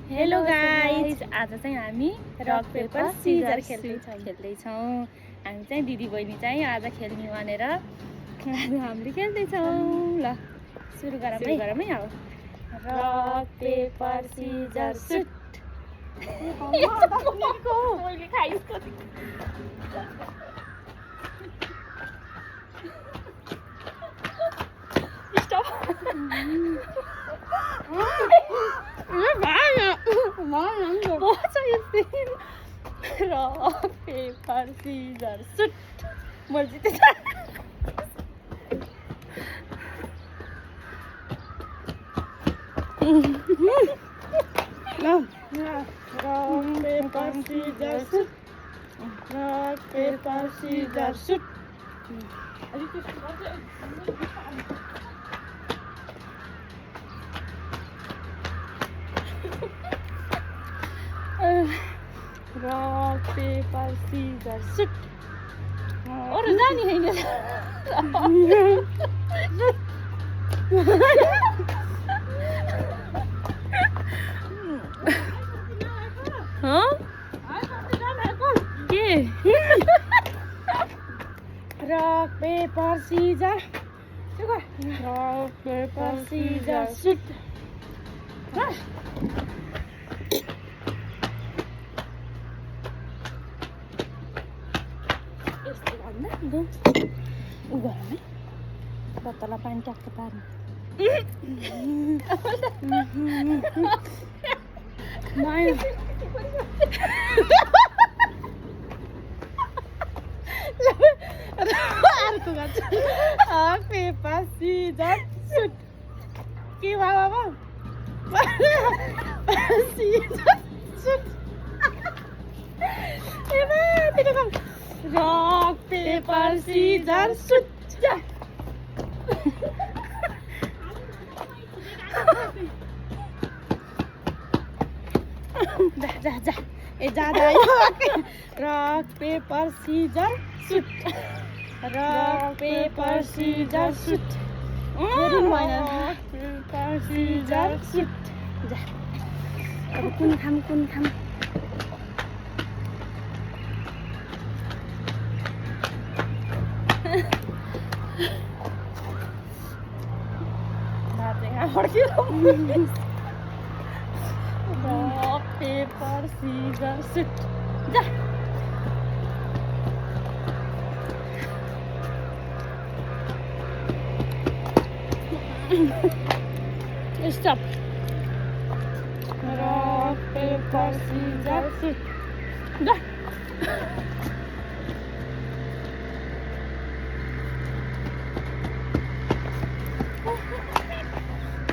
Hello guys, आज चाहिँ हामी रक पेपर सिजर खेल्दैछौँ। हामी चाहिँ दिदी बहिनी चाहिँ आज खेल्ने भनेर आज हामीले खेल्दैछौँ। ल सुरु गरौँ है अब। रक पेपर सिजर सुट। मैले खाइसको रक पेपर सिजर सुट। मैले जितेँ। रक paper scissor shoot. Rock paper scissor shoot. Rock paper scissor suit. अरू जाने होइन। के रक पेपर सिजर। रक पेपर सिजर सुट। यस्तो भन्दा उ गरौँ है, बोतलमा पानी ट्याक्क पार्नु। अर्को गर्छ। रक पेपर सिजर सुट। के भयो बाबा? Scissors shoot. Rock paper scissor shoot. जा ए जा rock paper scissor shoot. Rock paper scissor shoot. Rock paper scissor shoot. जा अब कुन खाम रक पेपर सिजर सुट। जा स्टप। रक पेपर सिजर सुट। जा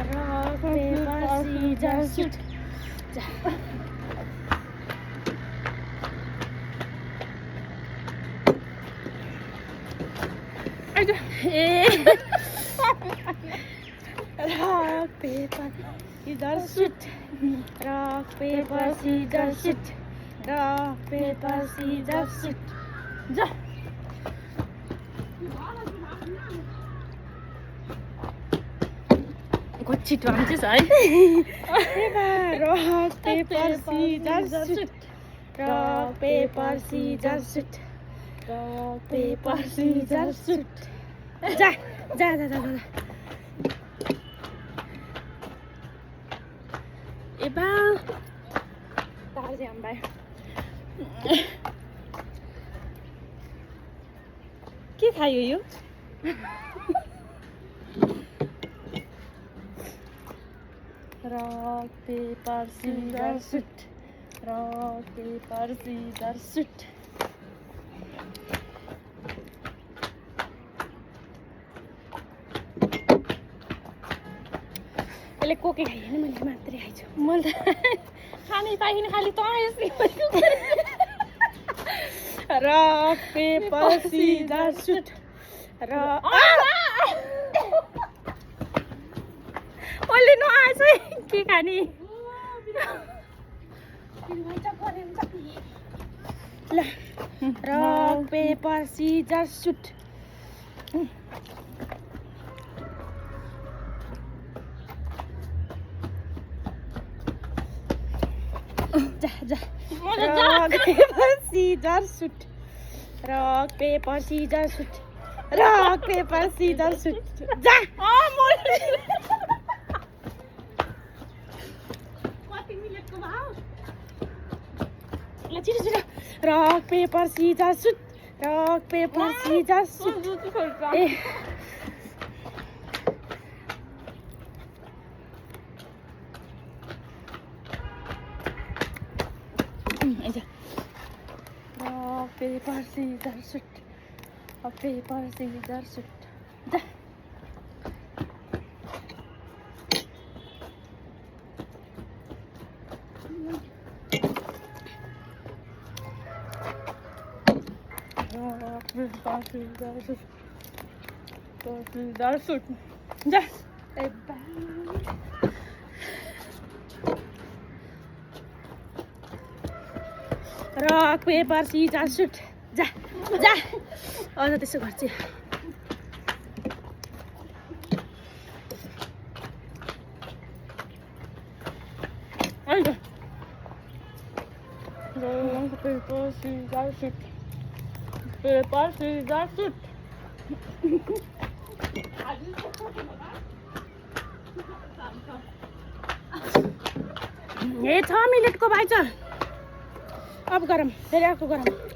रक पेपर सिजर सुट। जा rock paper scissor shoot. Rock paper scissor shoot. Rock paper scissor shoot. जा छिटो आउँछस् है। Rock paper scissor shoot. Rock paper scissor shoot. Rock paper scissor shoot. जा जा जा जा ए बा ताल भाइ के खायो यो? रक paper scissor shoot. Rock paper scissor suit. यसले कोके खायो नि, मैले मात्रै खाइछु। मैले त खानै पाइनँ, खालि त रक पेपर सिजर सुट। मैले नआएछ के खाने? ल रक पेपर सिजर सुट। जा जा rock paper scissor shoot rock paper scissor shoot rock paper scissor shoot जा कति मिनेटको भयो ल छिटो छिटो रक paper scissor shoot rock paper scissor shoot ए Rock, paper, scissors, shoot. Rock, paper, scissors, shoot. Da. Rock, paper, scissors, shoot. Rock, scissors, shoot. Da. Rock paper scissor shoot जा जा अझ त्यसो गर्छु अहिले rock paper scissor shoot paper scissor shoot ए 6 मिनेटको भाइ छ अब गरम फेरि अर्को गरम